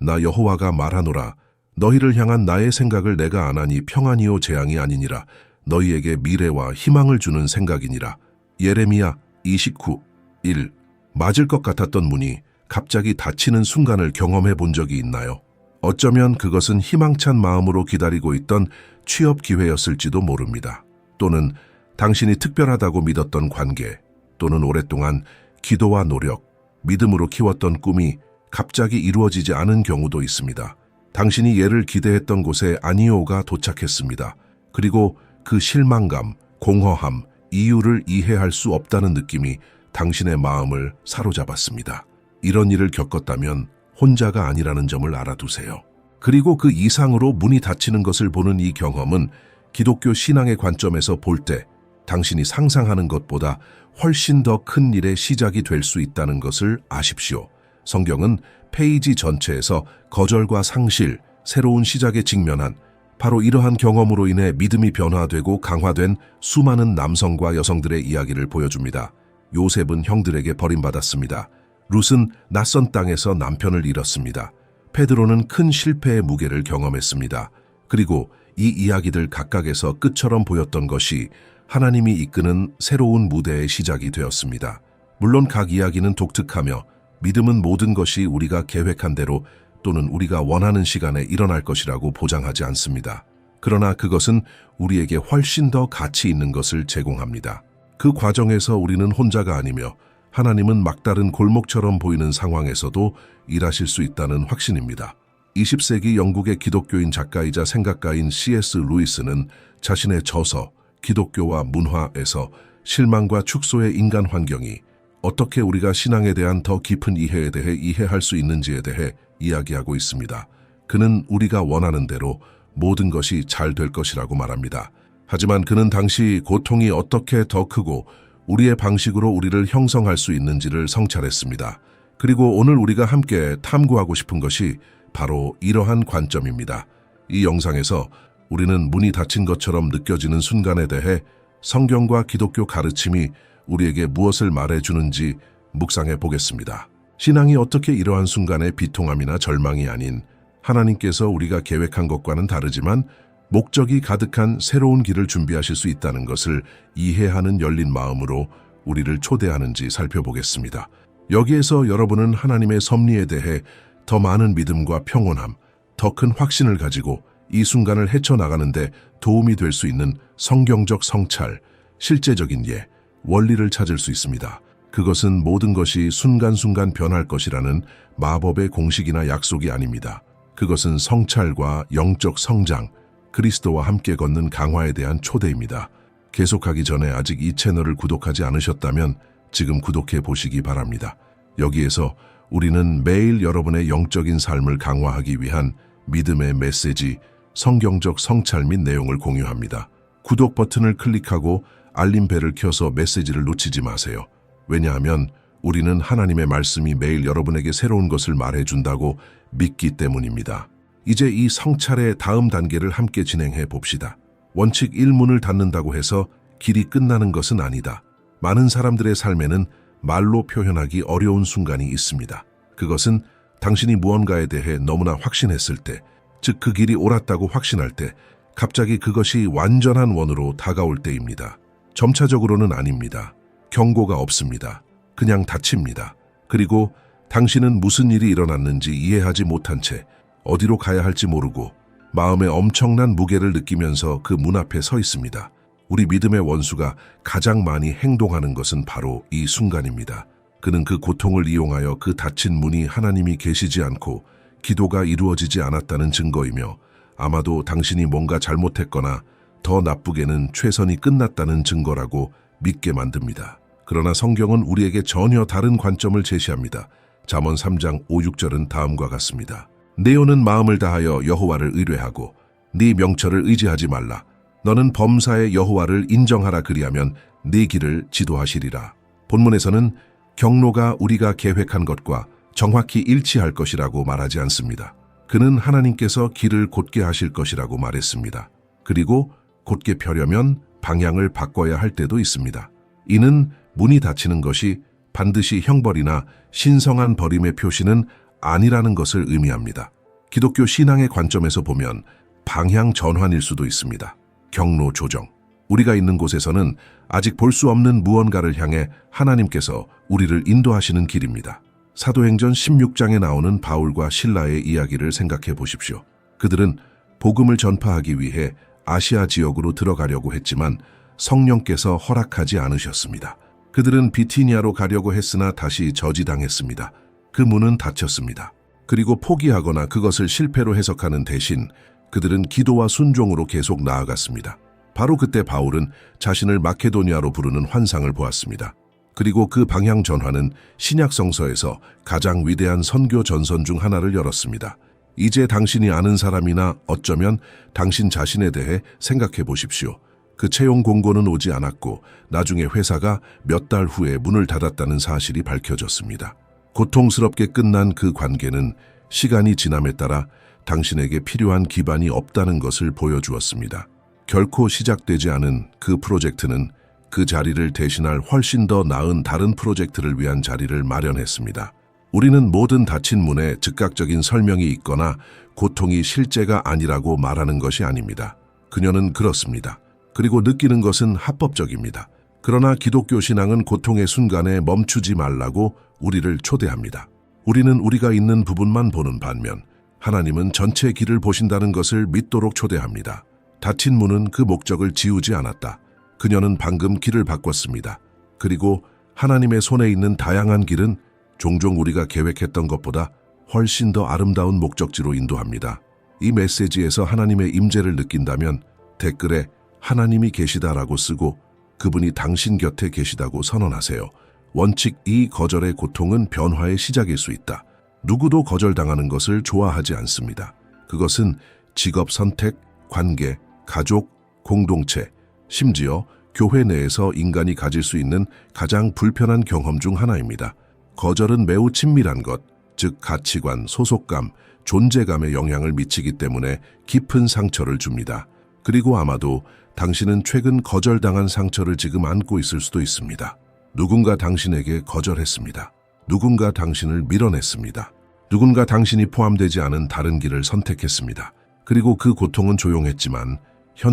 나 여호와가 말하노라. 너희를 향한 나의 생각을 내가 아나니 평안이요 재앙이 아니니라. 너희에게 미래와 희망을 주는 생각이니라. 예레미야 29:1. 맞을 것 같았던 문이 갑자기 닫히는 순간을 경험해 본 적이 있나요? 어쩌면 그것은 희망찬 마음으로 기다리고 있던 취업 기회였을지도 모릅니다. 또는 당신이 특별하다고 믿었던 관계, 또는 오랫동안 기도와 노력, 믿음으로 키웠던 꿈이 갑자기 이루어지지 않은 경우도 있습니다. 당신이 예를 기대했던 곳에 아니오가 도착했습니다. 그리고 그 실망감, 공허함, 이유를 이해할 수 없다는 느낌이 당신의 마음을 사로잡았습니다. 이런 일을 겪었다면 혼자가 아니라는 점을 알아두세요. 그리고 그 이상으로 문이 닫히는 것을 보는 이 경험은 기독교 신앙의 관점에서 볼 때 당신이 상상하는 것보다 훨씬 더 큰 일의 시작이 될 수 있다는 것을 아십시오. 성경은 페이지 전체에서 거절과 상실, 새로운 시작에 직면한 바로 이러한 경험으로 인해 믿음이 변화되고 강화된 수많은 남성과 여성들의 이야기를 보여줍니다. 요셉은 형들에게 버림받았습니다. 룻은 낯선 땅에서 남편을 잃었습니다. 페드로는 큰 실패의 무게를 경험했습니다. 그리고 이 이야기들 각각에서 끝처럼 보였던 것이 하나님이 이끄는 새로운 무대의 시작이 되었습니다. 물론 각 이야기는 독특하며 믿음은 모든 것이 우리가 계획한 대로 또는 우리가 원하는 시간에 일어날 것이라고 보장하지 않습니다. 그러나 그것은 우리에게 훨씬 더 가치 있는 것을 제공합니다. 그 과정에서 우리는 혼자가 아니며 하나님은 막다른 골목처럼 보이는 상황에서도 일하실 수 있다는 확신입니다. 20세기 영국의 기독교인 작가이자 생각가인 C.S. 루이스는 자신의 저서 기독교와 문화에서 실망과 축소의 인간 환경이 어떻게 우리가 신앙에 대한 더 깊은 이해에 대해 이해할 수 있는지에 대해 이야기하고 있습니다. 그는 우리가 원하는 대로 모든 것이 잘 될 것이라고 말합니다. 하지만 그는 당시 고통이 어떻게 더 크고 우리의 방식으로 우리를 형성할 수 있는지를 성찰했습니다. 그리고 오늘 우리가 함께 탐구하고 싶은 것이 바로 이러한 관점입니다. 이 영상에서 우리는 문이 닫힌 것처럼 느껴지는 순간에 대해 성경과 기독교 가르침이 우리에게 무엇을 말해주는지 묵상해 보겠습니다. 신앙이 어떻게 이러한 순간의 비통함이나 절망이 아닌 하나님께서 우리가 계획한 것과는 다르지만 목적이 가득한 새로운 길을 준비하실 수 있다는 것을 이해하는 열린 마음으로 우리를 초대하는지 살펴보겠습니다. 여기에서 여러분은 하나님의 섭리에 대해 더 많은 믿음과 평온함, 더 큰 확신을 가지고 이 순간을 헤쳐나가는데 도움이 될 수 있는 성경적 성찰, 실제적인 예, 원리를 찾을 수 있습니다. 그것은 모든 것이 순간순간 변할 것이라는 마법의 공식이나 약속이 아닙니다. 그것은 성찰과 영적 성장, 그리스도와 함께 걷는 강화에 대한 초대입니다. 계속하기 전에 아직 이 채널을 구독하지 않으셨다면 지금 구독해 보시기 바랍니다. 여기에서 우리는 매일 여러분의 영적인 삶을 강화하기 위한 믿음의 메시지, 성경적 성찰 및 내용을 공유합니다. 구독 버튼을 클릭하고 알림벨을 켜서 메시지를 놓치지 마세요. 왜냐하면 우리는 하나님의 말씀이 매일 여러분에게 새로운 것을 말해준다고 믿기 때문입니다. 이제 이 성찰의 다음 단계를 함께 진행해 봅시다. 원칙 1문을 닫는다고 해서 길이 끝나는 것은 아니다. 많은 사람들의 삶에는 말로 표현하기 어려운 순간이 있습니다. 그것은 당신이 무언가에 대해 너무나 확신했을 때, 즉 그 길이 옳았다고 확신할 때, 갑자기 그것이 완전한 원으로 다가올 때입니다. 점차적으로는 아닙니다. 경고가 없습니다. 그냥 닫힙니다. 그리고 당신은 무슨 일이 일어났는지 이해하지 못한 채 어디로 가야 할지 모르고 마음에 엄청난 무게를 느끼면서 그 문 앞에 서 있습니다. 우리 믿음의 원수가 가장 많이 행동하는 것은 바로 이 순간입니다. 그는 그 고통을 이용하여 그 닫힌 문이 하나님이 계시지 않고 기도가 이루어지지 않았다는 증거이며 아마도 당신이 뭔가 잘못했거나 더 나쁘게는 최선이 끝났다는 증거라고 믿게 만듭니다. 그러나 성경은 우리에게 전혀 다른 관점을 제시합니다. 잠언 3장 5, 6절은 다음과 같습니다. 내 영은 마음을 다하여 여호와를 의뢰하고 네 명철을 의지하지 말라. 너는 범사의 여호와를 인정하라. 그리하면 네 길을 지도하시리라. 본문에서는 경로가 우리가 계획한 것과 정확히 일치할 것이라고 말하지 않습니다. 그는 하나님께서 길을 곧게 하실 것이라고 말했습니다. 그리고 곧게 펴려면 방향을 바꿔야 할 때도 있습니다. 이는 문이 닫히는 것이 반드시 형벌이나 신성한 버림의 표시는 아니라는 것을 의미합니다. 기독교 신앙의 관점에서 보면 방향 전환일 수도 있습니다. 경로 조정. 우리가 있는 곳에서는 아직 볼 수 없는 무언가를 향해 하나님께서 우리를 인도하시는 길입니다. 사도행전 16장에 나오는 바울과 실라의 이야기를 생각해 보십시오. 그들은 복음을 전파하기 위해 아시아 지역으로 들어가려고 했지만 성령께서 허락하지 않으셨습니다. 그들은 비티니아로 가려고 했으나 다시 저지당했습니다. 그 문은 닫혔습니다. 그리고 포기하거나 그것을 실패로 해석하는 대신 그들은 기도와 순종으로 계속 나아갔습니다. 바로 그때 바울은 자신을 마케도니아로 부르는 환상을 보았습니다. 그리고 그 방향 전환은 신약 성서에서 가장 위대한 선교 전선 중 하나를 열었습니다. 이제 당신이 아는 사람이나 어쩌면 당신 자신에 대해 생각해 보십시오. 그 채용 공고는 오지 않았고 나중에 회사가 몇 달 후에 문을 닫았다는 사실이 밝혀졌습니다. 고통스럽게 끝난 그 관계는 시간이 지남에 따라 당신에게 필요한 기반이 없다는 것을 보여주었습니다. 결코 시작되지 않은 그 프로젝트는 그 자리를 대신할 훨씬 더 나은 다른 프로젝트를 위한 자리를 마련했습니다. 우리는 모든 닫힌 문에 즉각적인 설명이 있거나 고통이 실제가 아니라고 말하는 것이 아닙니다. 그녀는 그렇습니다. 그리고 느끼는 것은 합법적입니다. 그러나 기독교 신앙은 고통의 순간에 멈추지 말라고 우리를 초대합니다. 우리는 우리가 있는 부분만 보는 반면 하나님은 전체 길을 보신다는 것을 믿도록 초대합니다. 닫힌 문은 그 목적을 지우지 않았다. 그녀는 방금 길을 바꿨습니다. 그리고 하나님의 손에 있는 다양한 길은 종종 우리가 계획했던 것보다 훨씬 더 아름다운 목적지로 인도합니다. 이 메시지에서 하나님의 임재를 느낀다면 댓글에 하나님이 계시다라고 쓰고 그분이 당신 곁에 계시다고 선언하세요. 원칙 2. 거절의 고통은 변화의 시작일 수 있다. 누구도 거절당하는 것을 좋아하지 않습니다. 그것은 직업 선택, 관계, 가족, 공동체, 심지어 교회 내에서 인간이 가질 수 있는 가장 불편한 경험 중 하나입니다. 거절은 매우 친밀한 것, 즉 가치관, 소속감, 존재감에 영향을 미치기 때문에 깊은 상처를 줍니다. 그리고 아마도 당신은 최근 거절당한 상처를 지금 안고 있을 수도 있습니다. 누군가 당신에게 거절했습니다. 누군가 당신을 밀어냈습니다. 누군가 당신이 포함되지 않은 다른 길을 선택했습니다. 그리고 그 고통은 조용했지만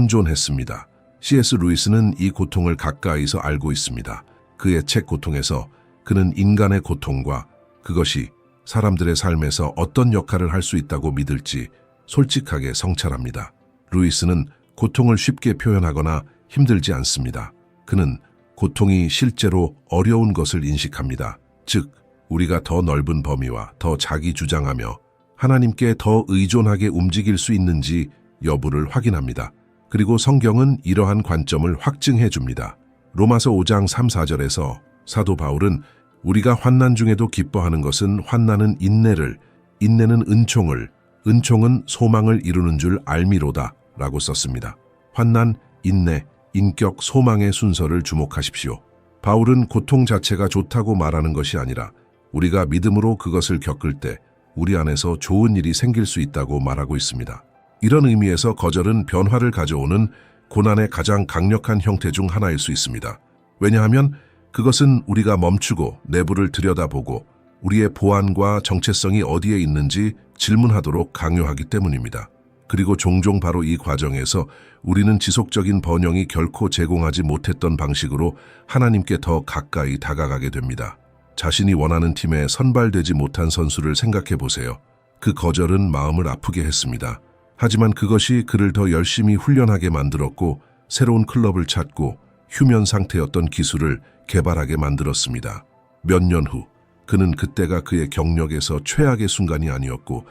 현존했습니다. C.S. 루이스는 이 고통을 가까이서 알고 있습니다. 그의 책 고통에서 그는 인간의 고통과 그것이 사람들의 삶에서 어떤 역할을 할 수 있다고 믿을지 솔직하게 성찰합니다. 루이스는 고통을 쉽게 표현하거나 힘들지 않습니다. 그는 고통이 실제로 어려운 것을 인식합니다. 즉, 우리가 더 넓은 범위와 더 자기 주장하며 하나님께 더 의존하게 움직일 수 있는지 여부를 확인합니다. 그리고 성경은 이러한 관점을 확증해 줍니다. 로마서 5장 3, 4절에서 사도 바울은 우리가 환난 중에도 기뻐하는 것은 환난은 인내를, 인내는 은총을, 은총은 소망을 이루는 줄 알미로다 라고 썼습니다. 환난, 인내, 인격, 소망의 순서를 주목하십시오. 바울은 고통 자체가 좋다고 말하는 것이 아니라 우리가 믿음으로 그것을 겪을 때 우리 안에서 좋은 일이 생길 수 있다고 말하고 있습니다. 이런 의미에서 거절은 변화를 가져오는 고난의 가장 강력한 형태 중 하나일 수 있습니다. 왜냐하면 그것은 우리가 멈추고 내부를 들여다보고 우리의 보안과 정체성이 어디에 있는지 질문하도록 강요하기 때문입니다. 그리고 종종 바로 이 과정에서 우리는 지속적인 번영이 결코 제공하지 못했던 방식으로 하나님께 더 가까이 다가가게 됩니다. 자신이 원하는 팀에 선발되지 못한 선수를 생각해 보세요. 그 거절은 마음을 아프게 했습니다. 하지만 그것이 그를 더 열심히 훈련하게 만들었고 새로운 클럽을 찾고 휴면 상태였던 기술을 개발하게 만들었습니다. 몇 년 후 그는 그때가 그의 경력에서 최악의 순간이 아니었고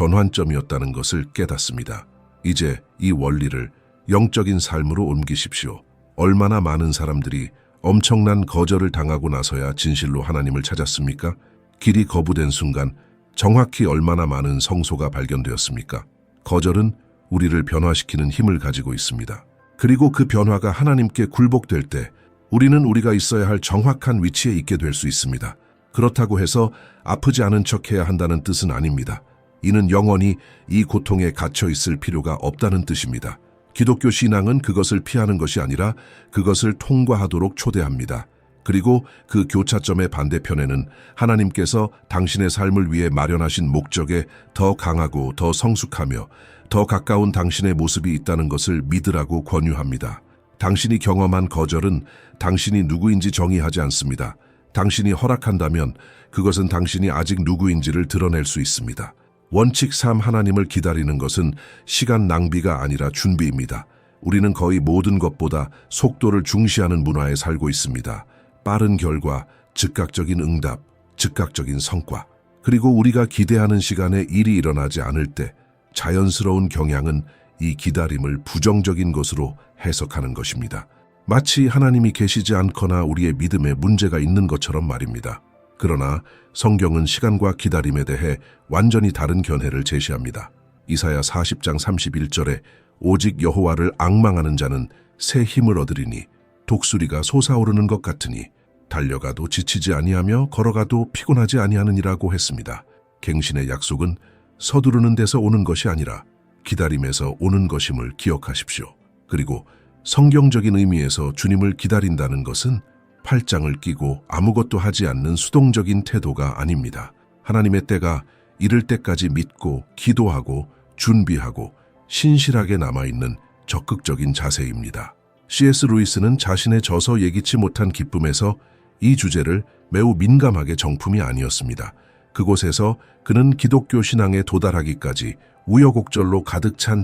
전환점이었다는 것을 깨닫습니다. 이제 이 원리를 영적인 삶으로 옮기십시오. 얼마나 많은 사람들이 엄청난 거절을 당하고 나서야 진실로 하나님을 찾았습니까? 길이 거부된 순간 정확히 얼마나 많은 성소가 발견되었습니까? 거절은 우리를 변화시키는 힘을 가지고 있습니다. 그리고 그 변화가 하나님께 굴복될 때 우리는 우리가 있어야 할 정확한 위치에 있게 될 수 있습니다. 그렇다고 해서 아프지 않은 척해야 한다는 뜻은 아닙니다. 이는 영원히 이 고통에 갇혀 있을 필요가 없다는 뜻입니다. 기독교 신앙은 그것을 피하는 것이 아니라 그것을 통과하도록 초대합니다. 그리고 그 교차점의 반대편에는 하나님께서 당신의 삶을 위해 마련하신 목적에 더 강하고 더 성숙하며 더 가까운 당신의 모습이 있다는 것을 믿으라고 권유합니다. 당신이 경험한 거절은 당신이 누구인지 정의하지 않습니다. 당신이 허락한다면 그것은 당신이 아직 누구인지를 드러낼 수 있습니다. 원칙 3. 하나님을 기다리는 것은 시간 낭비가 아니라 준비입니다. 우리는 거의 모든 것보다 속도를 중시하는 문화에 살고 있습니다. 빠른 결과, 즉각적인 응답, 즉각적인 성과. 그리고 우리가 기대하는 시간에 일이 일어나지 않을 때 자연스러운 경향은 이 기다림을 부정적인 것으로 해석하는 것입니다. 마치 하나님이 계시지 않거나 우리의 믿음에 문제가 있는 것처럼 말입니다. 그러나 성경은 시간과 기다림에 대해 완전히 다른 견해를 제시합니다. 이사야 40장 31절에 오직 여호와를 앙망하는 자는 새 힘을 얻으리니 독수리가 솟아오르는 것 같으니 달려가도 지치지 아니하며 걸어가도 피곤하지 아니하느니라고 했습니다. 갱신의 약속은 서두르는 데서 오는 것이 아니라 기다림에서 오는 것임을 기억하십시오. 그리고 성경적인 의미에서 주님을 기다린다는 것은 팔짱을 끼고 아무것도 하지 않는 수동적인 태도가 아닙니다. 하나님의 때가 이를 때까지 믿고 기도하고 준비하고 신실하게 남아있는 적극적인 자세입니다. C.S. 루이스는 자신의 저서 예기치 못한 기쁨에서 이 주제를 매우 민감하게 정품이 아니었습니다. 그곳에서 그는 기독교 신앙에 도달하기까지 우여곡절로 가득 찬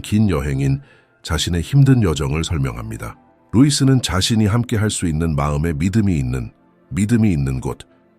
긴 여행인 자신의 힘든 여정을 설명합니다. 루이스는 자신이 함께 할 수 있는 마음의 믿음이 있는 곳,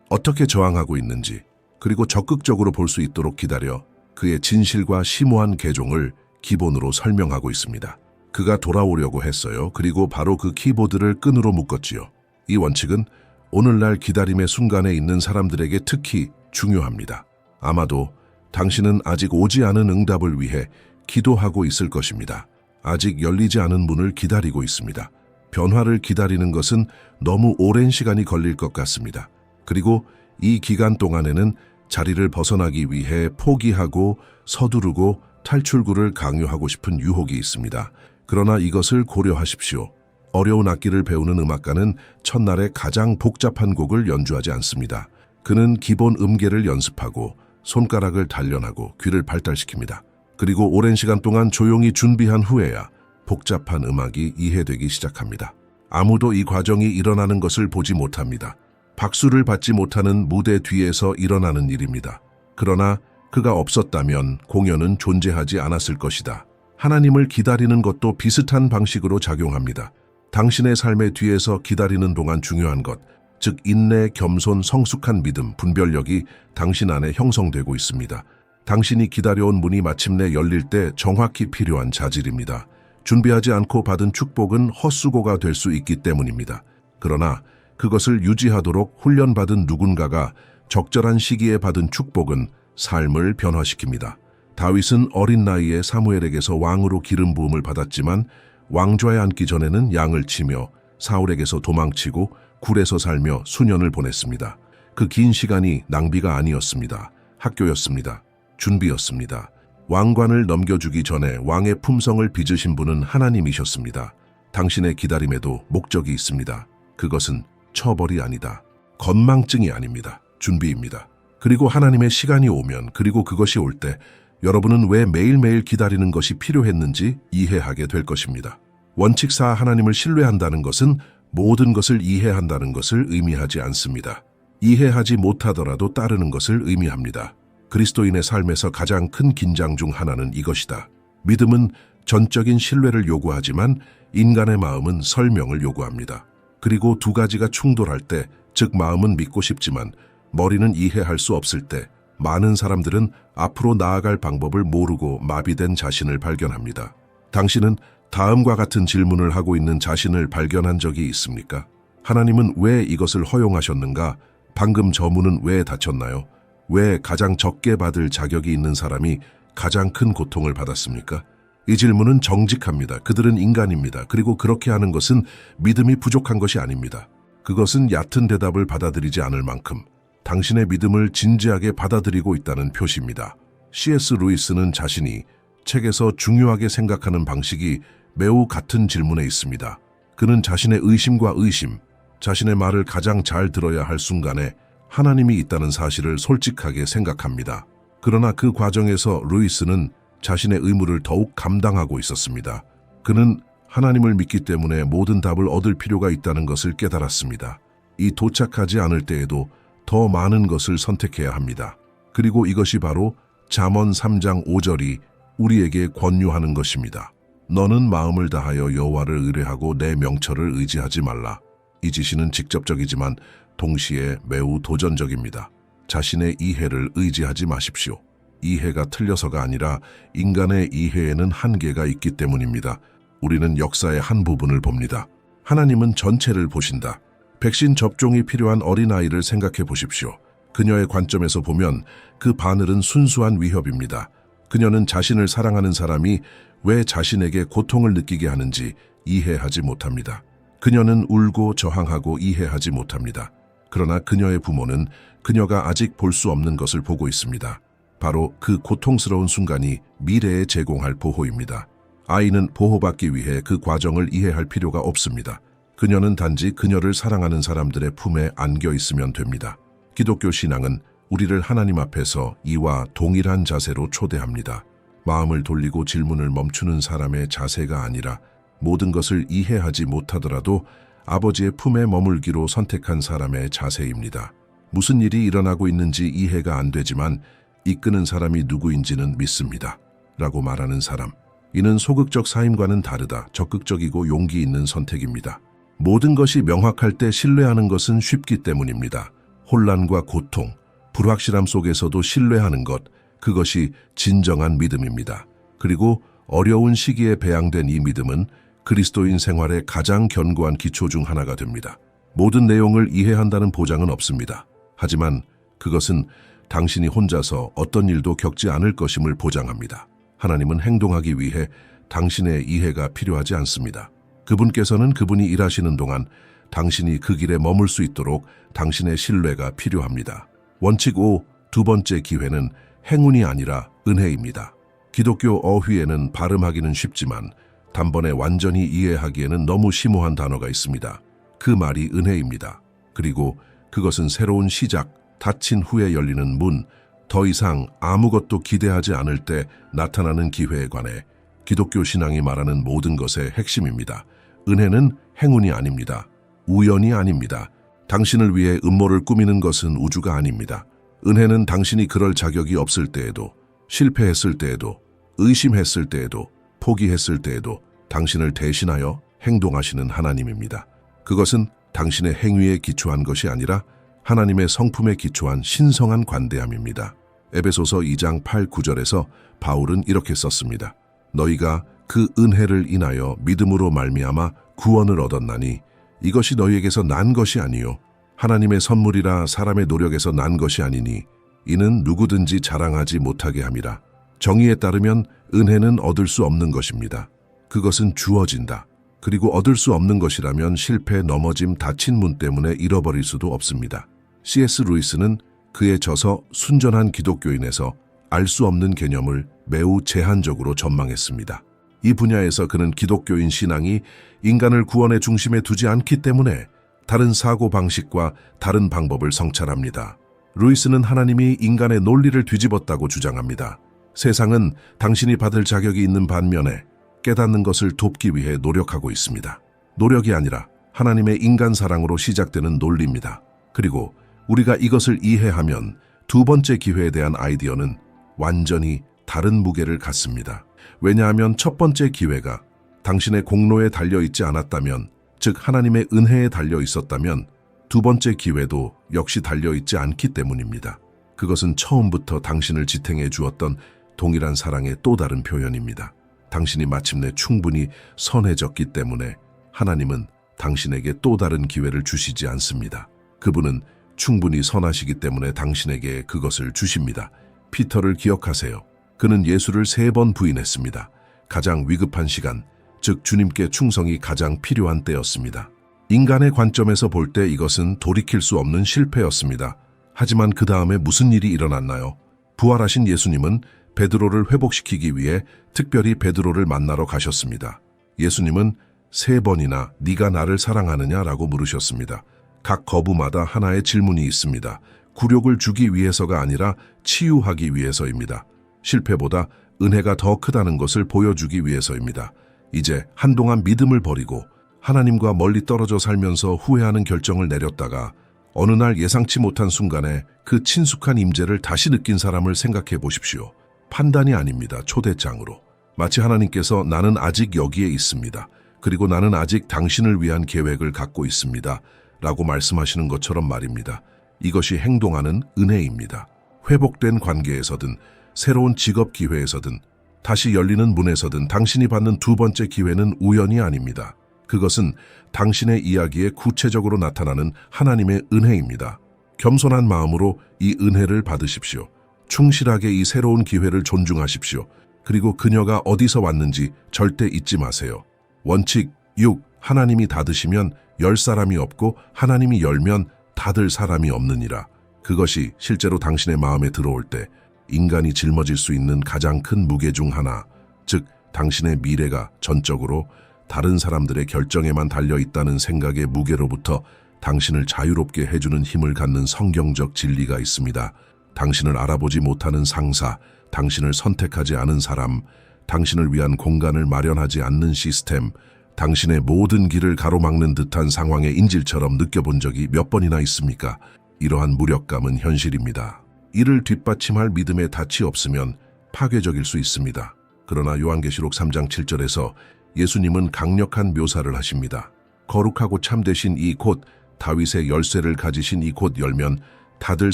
어떻게 저항하고 있는지, 그리고 적극적으로 볼 수 있도록 기다려 그의 진실과 심오한 개종을 기본으로 설명하고 있습니다. 그가 돌아오려고 했어요. 그리고 바로 그 키보드를 끈으로 묶었지요. 이 원칙은 오늘날 기다림의 순간에 있는 사람들에게 특히 중요합니다. 아마도 당신은 아직 오지 않은 응답을 위해 기도하고 있을 것입니다. 아직 열리지 않은 문을 기다리고 있습니다. 변화를 기다리는 것은 너무 오랜 시간이 걸릴 것 같습니다. 그리고 이 기간 동안에는 자리를 벗어나기 위해 포기하고 서두르고 탈출구를 강요하고 싶은 유혹이 있습니다. 그러나 이것을 고려하십시오. 어려운 악기를 배우는 음악가는 첫날에 가장 복잡한 곡을 연주하지 않습니다. 그는 기본 음계를 연습하고 손가락을 단련하고 귀를 발달시킵니다. 그리고 오랜 시간 동안 조용히 준비한 후에야 복잡한 음악이 이해되기 시작합니다. 아무도 이 과정이 일어나는 것을 보지 못합니다. 박수를 받지 못하는 무대 뒤에서 일어나는 일입니다. 그러나 그가 없었다면 공연은 존재하지 않았을 것이다. 하나님을 기다리는 것도 비슷한 방식으로 작용합니다. 당신의 삶의 뒤에서 기다리는 동안 중요한 것, 즉 인내, 겸손, 성숙한 믿음, 분별력이 당신 안에 형성되고 있습니다. 당신이 기다려온 문이 마침내 열릴 때 정확히 필요한 자질입니다. 준비하지 않고 받은 축복은 헛수고가 될 수 있기 때문입니다. 그러나 그것을 유지하도록 훈련받은 누군가가 적절한 시기에 받은 축복은 삶을 변화시킵니다. 다윗은 어린 나이에 사무엘에게서 왕으로 기름 부음을 받았지만 왕좌에 앉기 전에는 양을 치며 사울에게서 도망치고 굴에서 살며 수년을 보냈습니다. 그 긴 시간이 낭비가 아니었습니다. 학교였습니다. 준비였습니다. 왕관을 넘겨주기 전에 왕의 품성을 빚으신 분은 하나님이셨습니다. 당신의 기다림에도 목적이 있습니다. 그것은 처벌이 아니다. 건망증이 아닙니다. 준비입니다. 그리고 하나님의 시간이 오면, 그리고 그것이 올 때 여러분은 왜 매일매일 기다리는 것이 필요했는지 이해하게 될 것입니다. 원칙 4. 하나님을 신뢰한다는 것은 모든 것을 이해한다는 것을 의미하지 않습니다. 이해하지 못하더라도 따르는 것을 의미합니다. 그리스도인의 삶에서 가장 큰 긴장 중 하나는 이것이다. 믿음은 전적인 신뢰를 요구하지만 인간의 마음은 설명을 요구합니다. 그리고 두 가지가 충돌할 때, 즉 마음은 믿고 싶지만 머리는 이해할 수 없을 때, 많은 사람들은 앞으로 나아갈 방법을 모르고 마비된 자신을 발견합니다. 당신은 다음과 같은 질문을 하고 있는 자신을 발견한 적이 있습니까? 하나님은 왜 이것을 허용하셨는가? 방금 저 문은 왜 닫혔나요? 왜 가장 적게 받을 자격이 있는 사람이 가장 큰 고통을 받았습니까? 이 질문은 정직합니다. 그들은 인간입니다. 그리고 그렇게 하는 것은 믿음이 부족한 것이 아닙니다. 그것은 얕은 대답을 받아들이지 않을 만큼 당신의 믿음을 진지하게 받아들이고 있다는 표시입니다. C.S. 루이스는 자신이 책에서 중요하게 생각하는 방식이 매우 같은 질문에 있습니다. 그는 자신의 의심과 의심, 자신의 말을 가장 잘 들어야 할 순간에 하나님이 있다는 사실을 솔직하게 생각합니다. 그러나 그 과정에서 루이스는 자신의 의무를 더욱 감당하고 있었습니다. 그는 하나님을 믿기 때문에 모든 답을 얻을 필요가 있다는 것을 깨달았습니다. 이 도착하지 않을 때에도 더 많은 것을 선택해야 합니다. 그리고 이것이 바로 잠언 3장 5절이 우리에게 권유하는 것입니다. 너는 마음을 다하여 여호와를 의뢰하고 내 명철을 의지하지 말라. 이 지시는 직접적이지만 동시에 매우 도전적입니다. 자신의 이해를 의지하지 마십시오. 이해가 틀려서가 아니라 인간의 이해에는 한계가 있기 때문입니다. 우리는 역사의 한 부분을 봅니다. 하나님은 전체를 보신다. 백신 접종이 필요한 어린아이를 생각해 보십시오. 그녀의 관점에서 보면 그 바늘은 순수한 위협입니다. 그녀는 자신을 사랑하는 사람이 왜 자신에게 고통을 느끼게 하는지 이해하지 못합니다. 그녀는 울고 저항하고 이해하지 못합니다. 그러나 그녀의 부모는 그녀가 아직 볼 수 없는 것을 보고 있습니다. 바로 그 고통스러운 순간이 미래에 제공할 보호입니다. 아이는 보호받기 위해 그 과정을 이해할 필요가 없습니다. 그녀는 단지 그녀를 사랑하는 사람들의 품에 안겨 있으면 됩니다. 기독교 신앙은 우리를 하나님 앞에서 이와 동일한 자세로 초대합니다. 마음을 돌리고 질문을 멈추는 사람의 자세가 아니라 모든 것을 이해하지 못하더라도 아버지의 품에 머물기로 선택한 사람의 자세입니다. 무슨 일이 일어나고 있는지 이해가 안 되지만 이끄는 사람이 누구인지는 믿습니다. 라고 말하는 사람. 이는 소극적 사임과는 다르다. 적극적이고 용기 있는 선택입니다. 모든 것이 명확할 때 신뢰하는 것은 쉽기 때문입니다. 혼란과 고통, 불확실함 속에서도 신뢰하는 것, 그것이 진정한 믿음입니다. 그리고 어려운 시기에 배양된 이 믿음은 그리스도인 생활의 가장 견고한 기초 중 하나가 됩니다. 모든 내용을 이해한다는 보장은 없습니다. 하지만 그것은 당신이 혼자서 어떤 일도 겪지 않을 것임을 보장합니다. 하나님은 행동하기 위해 당신의 이해가 필요하지 않습니다. 그분께서는 그분이 일하시는 동안 당신이 그 길에 머물 수 있도록 당신의 신뢰가 필요합니다. 원칙 5, 두 번째 기회는 행운이 아니라 은혜입니다. 기독교 어휘에는 발음하기는 쉽지만 단번에 완전히 이해하기에는 너무 심오한 단어가 있습니다. 그 말이 은혜입니다. 그리고 그것은 새로운 시작, 닫힌 후에 열리는 문, 더 이상 아무것도 기대하지 않을 때 나타나는 기회에 관해 기독교 신앙이 말하는 모든 것의 핵심입니다. 은혜는 행운이 아닙니다. 우연이 아닙니다. 당신을 위해 음모를 꾸미는 것은 우주가 아닙니다. 은혜는 당신이 그럴 자격이 없을 때에도, 실패했을 때에도, 의심했을 때에도, 포기했을 때에도 당신을 대신하여 행동하시는 하나님입니다. 그것은 당신의 행위에 기초한 것이 아니라 하나님의 성품에 기초한 신성한 관대함입니다. 에베소서 2장 8, 9절에서 바울은 이렇게 썼습니다. 너희가 그 은혜를 인하여 믿음으로 말미암아 구원을 얻었나니 이것이 너희에게서 난 것이 아니요 하나님의 선물이라 사람의 노력에서 난 것이 아니니 이는 누구든지 자랑하지 못하게 함이라. 정의에 따르면 은혜는 얻을 수 없는 것입니다. 그것은 주어진다. 그리고 얻을 수 없는 것이라면 실패, 넘어짐, 닫힌 문 때문에 잃어버릴 수도 없습니다. C.S. 루이스는 그의 저서 순전한 기독교인에서 알 수 없는 개념을 매우 제한적으로 전망했습니다. 이 분야에서 그는 기독교인 신앙이 인간을 구원의 중심에 두지 않기 때문에 다른 사고방식과 다른 방법을 성찰합니다. 루이스는 하나님이 인간의 논리를 뒤집었다고 주장합니다. 세상은 당신이 받을 자격이 있는 반면에 깨닫는 것을 돕기 위해 노력하고 있습니다. 노력이 아니라 하나님의 인간 사랑으로 시작되는 논리입니다. 그리고 우리가 이것을 이해하면 두 번째 기회에 대한 아이디어는 완전히 다른 무게를 갖습니다. 왜냐하면 첫 번째 기회가 당신의 공로에 달려있지 않았다면, 즉 하나님의 은혜에 달려 있었다면 두 번째 기회도 역시 달려있지 않기 때문입니다. 그것은 처음부터 당신을 지탱해 주었던 동일한 사랑의 또 다른 표현입니다. 당신이 마침내 충분히 선해졌기 때문에 하나님은 당신에게 또 다른 기회를 주시지 않습니다. 그분은 충분히 선하시기 때문에 당신에게 그것을 주십니다. 피터를 기억하세요. 그는 예수를 3번 부인했습니다. 가장 위급한 시간, 즉 주님께 충성이 가장 필요한 때였습니다. 인간의 관점에서 볼 때 이것은 돌이킬 수 없는 실패였습니다. 하지만 그 다음에 무슨 일이 일어났나요? 부활하신 예수님은 베드로를 회복시키기 위해 특별히 베드로를 만나러 가셨습니다. 예수님은 3번이나 네가 나를 사랑하느냐라고 물으셨습니다. 각 거부마다 하나의 질문이 있습니다. 굴욕을 주기 위해서가 아니라 치유하기 위해서입니다. 실패보다 은혜가 더 크다는 것을 보여주기 위해서입니다. 이제 한동안 믿음을 버리고 하나님과 멀리 떨어져 살면서 후회하는 결정을 내렸다가 어느 날 예상치 못한 순간에 그 친숙한 임재를 다시 느낀 사람을 생각해 보십시오. 판단이 아닙니다. 초대장으로. 마치 하나님께서 나는 아직 여기에 있습니다. 그리고 나는 아직 당신을 위한 계획을 갖고 있습니다. 라고 말씀하시는 것처럼 말입니다. 이것이 행동하는 은혜입니다. 회복된 관계에서든 새로운 직업 기회에서든 다시 열리는 문에서든 당신이 받는 두 번째 기회는 우연이 아닙니다. 그것은 당신의 이야기에 구체적으로 나타나는 하나님의 은혜입니다. 겸손한 마음으로 이 은혜를 받으십시오. 충실하게 이 새로운 기회를 존중하십시오. 그리고 그녀가 어디서 왔는지 절대 잊지 마세요. 원칙 6. 하나님이 닫으시면 열 사람이 없고 하나님이 열면 닫을 사람이 없느니라. 그것이 실제로 당신의 마음에 들어올 때 인간이 짊어질 수 있는 가장 큰 무게 중 하나, 즉 당신의 미래가 전적으로 다른 사람들의 결정에만 달려있다는 생각의 무게로부터 당신을 자유롭게 해주는 힘을 갖는 성경적 진리가 있습니다. 당신을 알아보지 못하는 상사, 당신을 선택하지 않은 사람, 당신을 위한 공간을 마련하지 않는 시스템, 당신의 모든 길을 가로막는 듯한 상황의 인질처럼 느껴본 적이 몇 번이나 있습니까? 이러한 무력감은 현실입니다. 이를 뒷받침할 믿음의 닻이 없으면 파괴적일 수 있습니다. 그러나 요한계시록 3장 7절에서 예수님은 강력한 묘사를 하십니다. 거룩하고 참되신 이 곧 다윗의 열쇠를 가지신 이 곧 열면 닫을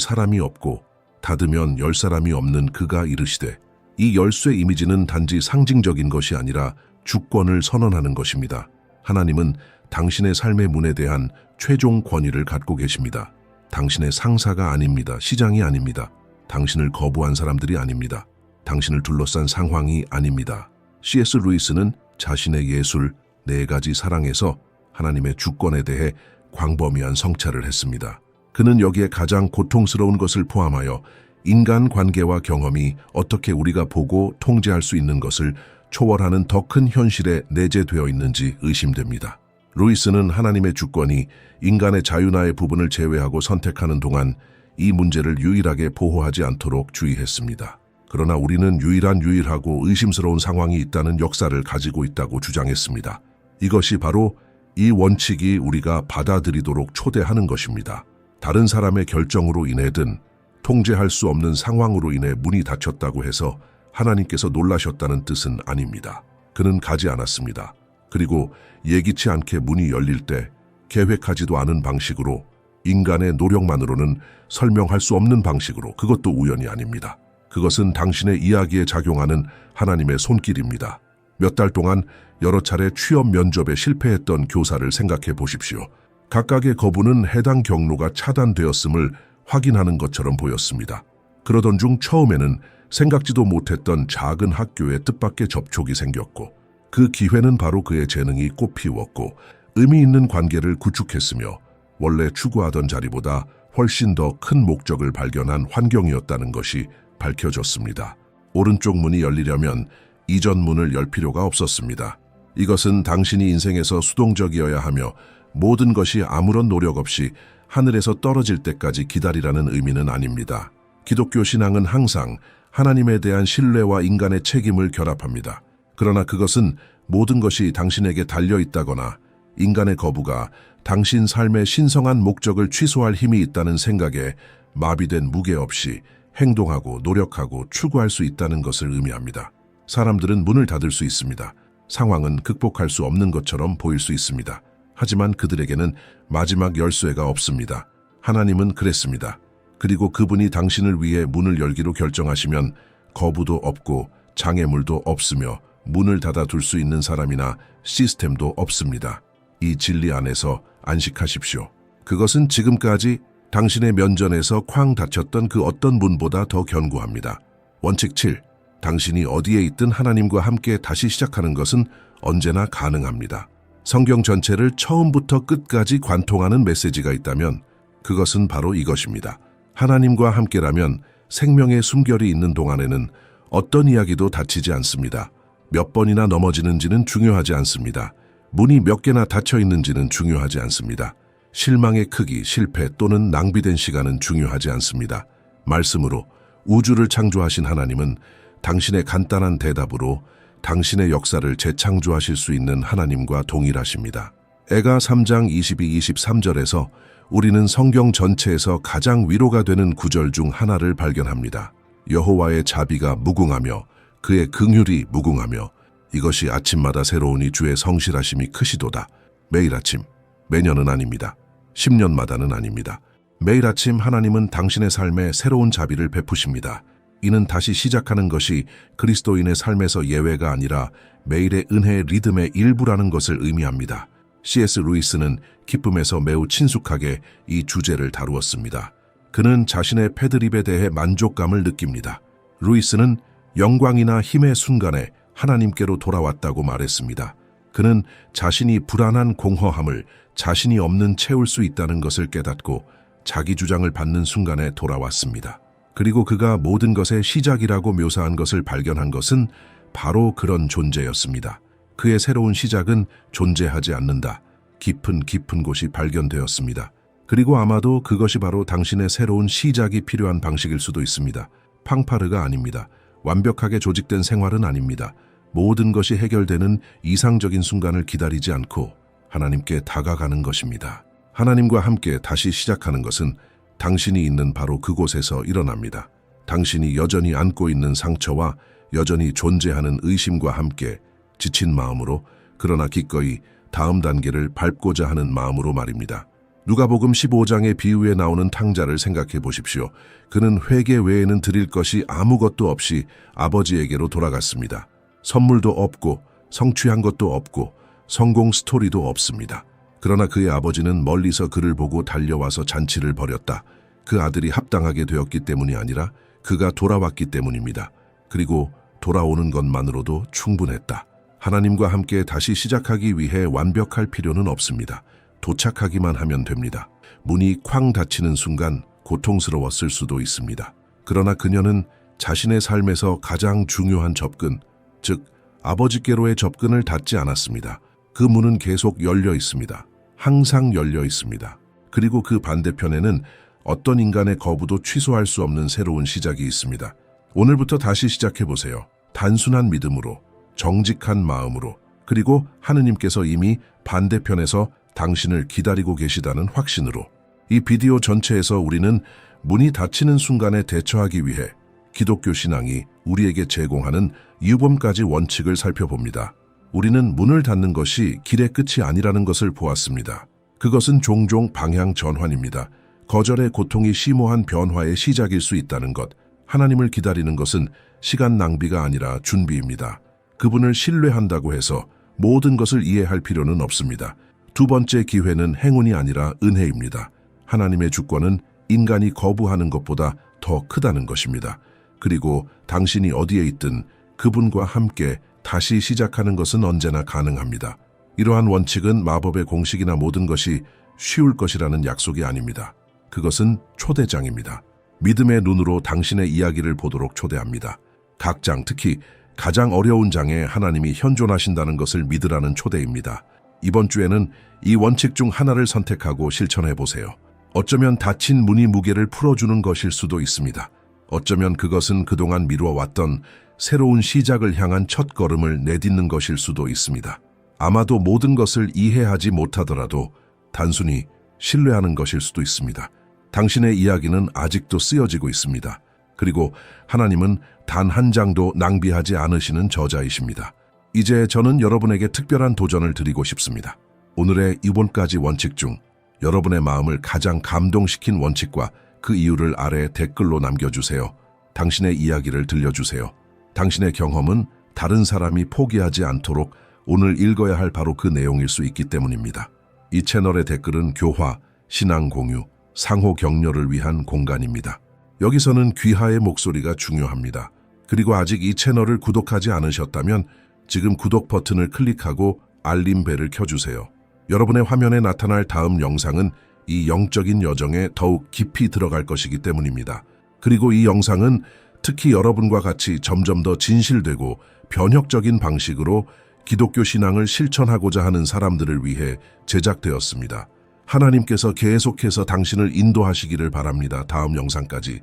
사람이 없고 닫으면 열 사람이 없는 그가 이르시되, 이 열쇠 이미지는 단지 상징적인 것이 아니라 주권을 선언하는 것입니다. 하나님은 당신의 삶의 문에 대한 최종 권위를 갖고 계십니다. 당신의 상사가 아닙니다. 시장이 아닙니다. 당신을 거부한 사람들이 아닙니다. 당신을 둘러싼 상황이 아닙니다. C.S. 루이스는 자신의 예술 4가지 사랑에서 하나님의 주권에 대해 광범위한 성찰을 했습니다. 그는 여기에 가장 고통스러운 것을 포함하여 인간 관계와 경험이 어떻게 우리가 보고 통제할 수 있는 것을 초월하는 더 큰 현실에 내재되어 있는지 의심됩니다. 루이스는 하나님의 주권이 인간의 자유나의 부분을 제외하고 선택하는 동안 이 문제를 유일하게 보호하지 않도록 주의했습니다. 그러나 우리는 유일하고 의심스러운 상황이 있다는 역사를 가지고 있다고 주장했습니다. 이것이 바로 이 원칙이 우리가 받아들이도록 초대하는 것입니다. 다른 사람의 결정으로 인해든 통제할 수 없는 상황으로 인해 문이 닫혔다고 해서 하나님께서 놀라셨다는 뜻은 아닙니다. 그는 가지 않았습니다. 그리고 예기치 않게 문이 열릴 때 계획하지도 않은 방식으로, 인간의 노력만으로는 설명할 수 없는 방식으로, 그것도 우연이 아닙니다. 그것은 당신의 이야기에 작용하는 하나님의 손길입니다. 몇 달 동안 여러 차례 취업 면접에 실패했던 교사를 생각해 보십시오. 각각의 거부는 해당 경로가 차단되었음을 확인하는 것처럼 보였습니다. 그러던 중 처음에는 생각지도 못했던 작은 학교에 뜻밖의 접촉이 생겼고, 그 기회는 바로 그의 재능이 꽃피웠고 의미 있는 관계를 구축했으며 원래 추구하던 자리보다 훨씬 더 큰 목적을 발견한 환경이었다는 것이 밝혀졌습니다. 오른쪽 문이 열리려면 이전 문을 열 필요가 없었습니다. 이것은 당신이 인생에서 수동적이어야 하며 모든 것이 아무런 노력 없이 하늘에서 떨어질 때까지 기다리라는 의미는 아닙니다. 기독교 신앙은 항상 하나님에 대한 신뢰와 인간의 책임을 결합합니다. 그러나 그것은 모든 것이 당신에게 달려있다거나 인간의 거부가 당신 삶의 신성한 목적을 취소할 힘이 있다는 생각에 마비된 무게 없이 행동하고 노력하고 추구할 수 있다는 것을 의미합니다. 사람들은 문을 닫을 수 있습니다. 상황은 극복할 수 없는 것처럼 보일 수 있습니다. 하지만 그들에게는 마지막 열쇠가 없습니다. 하나님은 그랬습니다. 그리고 그분이 당신을 위해 문을 열기로 결정하시면 거부도 없고 장애물도 없으며 문을 닫아둘 수 있는 사람이나 시스템도 없습니다. 이 진리 안에서 안식하십시오. 그것은 지금까지 당신의 면전에서 쾅 닫혔던 그 어떤 문보다 더 견고합니다. 원칙 7. 당신이 어디에 있든 하나님과 함께 다시 시작하는 것은 언제나 가능합니다. 성경 전체를 처음부터 끝까지 관통하는 메시지가 있다면 그것은 바로 이것입니다. 하나님과 함께라면 생명의 숨결이 있는 동안에는 어떤 이야기도 다치지 않습니다. 몇 번이나 넘어지는지는 중요하지 않습니다. 문이 몇 개나 닫혀 있는지는 중요하지 않습니다. 실망의 크기, 실패 또는 낭비된 시간은 중요하지 않습니다. 말씀으로 우주를 창조하신 하나님은 당신의 간단한 대답으로 당신의 역사를 재창조하실 수 있는 하나님과 동일하십니다. 에가 3장 22-23절에서 우리는 성경 전체에서 가장 위로가 되는 구절 중 하나를 발견합니다. 여호와의 자비가 무궁하며 그의 긍휼이 무궁하며 이것이 아침마다 새로우니 주의 성실하심이 크시도다. 매일 아침, 매년은 아닙니다. 10년마다는 아닙니다. 매일 아침 하나님은 당신의 삶에 새로운 자비를 베푸십니다. 이는 다시 시작하는 것이 그리스도인의 삶에서 예외가 아니라 매일의 은혜의 리듬의 일부라는 것을 의미합니다. C.S. 루이스는 기쁨에서 매우 친숙하게 이 주제를 다루었습니다. 그는 자신의 패드립에 대해 만족감을 느낍니다. 루이스는 영광이나 힘의 순간에 하나님께로 돌아왔다고 말했습니다. 그는 자신이 불안한 공허함을 자신이 없는 채울 수 있다는 것을 깨닫고 자기 주장을 받는 순간에 돌아왔습니다. 그리고 그가 모든 것의 시작이라고 묘사한 것을 발견한 것은 바로 그런 존재였습니다. 그의 새로운 시작은 존재하지 않는다. 깊은 곳이 발견되었습니다. 그리고 아마도 그것이 바로 당신의 새로운 시작이 필요한 방식일 수도 있습니다. 팡파르가 아닙니다. 완벽하게 조직된 생활은 아닙니다. 모든 것이 해결되는 이상적인 순간을 기다리지 않고 하나님께 다가가는 것입니다. 하나님과 함께 다시 시작하는 것은 당신이 있는 바로 그곳에서 일어납니다. 당신이 여전히 안고 있는 상처와 여전히 존재하는 의심과 함께 지친 마음으로, 그러나 기꺼이 다음 단계를 밟고자 하는 마음으로 말입니다. 누가복음 15장의 비유에 나오는 탕자를 생각해 보십시오. 그는 회개 외에는 드릴 것이 아무것도 없이 아버지에게로 돌아갔습니다. 선물도 없고 성취한 것도 없고 성공 스토리도 없습니다. 그러나 그의 아버지는 멀리서 그를 보고 달려와서 잔치를 벌였다. 그 아들이 합당하게 되었기 때문이 아니라 그가 돌아왔기 때문입니다. 그리고 돌아오는 것만으로도 충분했다. 하나님과 함께 다시 시작하기 위해 완벽할 필요는 없습니다. 도착하기만 하면 됩니다. 문이 쾅 닫히는 순간 고통스러웠을 수도 있습니다. 그러나 그녀는 자신의 삶에서 가장 중요한 접근, 즉 아버지께로의 접근을 닫지 않았습니다. 그 문은 계속 열려 있습니다. 항상 열려 있습니다. 그리고 그 반대편에는 어떤 인간의 거부도 취소할 수 없는 새로운 시작이 있습니다. 오늘부터 다시 시작해보세요. 단순한 믿음으로, 정직한 마음으로, 그리고 하느님께서 이미 반대편에서 당신을 기다리고 계시다는 확신으로. 이 비디오 전체에서 우리는 문이 닫히는 순간에 대처하기 위해 기독교 신앙이 우리에게 제공하는 유범가지 원칙을 살펴봅니다. 우리는 문을 닫는 것이 길의 끝이 아니라는 것을 보았습니다. 그것은 종종 방향 전환입니다. 거절의 고통이 심오한 변화의 시작일 수 있다는 것. 하나님을 기다리는 것은 시간 낭비가 아니라 준비입니다. 그분을 신뢰한다고 해서 모든 것을 이해할 필요는 없습니다. 두 번째 기회는 행운이 아니라 은혜입니다. 하나님의 주권은 인간이 거부하는 것보다 더 크다는 것입니다. 그리고 당신이 어디에 있든 그분과 함께 다시 시작하는 것은 언제나 가능합니다. 이러한 원칙은 마법의 공식이나 모든 것이 쉬울 것이라는 약속이 아닙니다. 그것은 초대장입니다. 믿음의 눈으로 당신의 이야기를 보도록 초대합니다. 각 장, 특히 가장 어려운 장에 하나님이 현존하신다는 것을 믿으라는 초대입니다. 이번 주에는 이 원칙 중 하나를 선택하고 실천해 보세요. 어쩌면 닫힌 문이 무게를 풀어주는 것일 수도 있습니다. 어쩌면 그것은 그동안 미뤄왔던 새로운 시작을 향한 첫 걸음을 내딛는 것일 수도 있습니다. 아마도 모든 것을 이해하지 못하더라도 단순히 신뢰하는 것일 수도 있습니다. 당신의 이야기는 아직도 쓰여지고 있습니다. 그리고 하나님은 단 한 장도 낭비하지 않으시는 저자이십니다. 이제 저는 여러분에게 특별한 도전을 드리고 싶습니다. 오늘의 이번까지 원칙 중 여러분의 마음을 가장 감동시킨 원칙과 그 이유를 아래 댓글로 남겨주세요. 당신의 이야기를 들려주세요. 당신의 경험은 다른 사람이 포기하지 않도록 오늘 읽어야 할 바로 그 내용일 수 있기 때문입니다. 이 채널의 댓글은 교화, 신앙 공유, 상호 격려를 위한 공간입니다. 여기서는 귀하의 목소리가 중요합니다. 그리고 아직 이 채널을 구독하지 않으셨다면 지금 구독 버튼을 클릭하고 알림벨을 켜주세요. 여러분의 화면에 나타날 다음 영상은 이 영적인 여정에 더욱 깊이 들어갈 것이기 때문입니다. 그리고 이 영상은 특히 여러분과 같이 점점 더 진실되고 변혁적인 방식으로 기독교 신앙을 실천하고자 하는 사람들을 위해 제작되었습니다. 하나님께서 계속해서 당신을 인도하시기를 바랍니다. 다음 영상까지.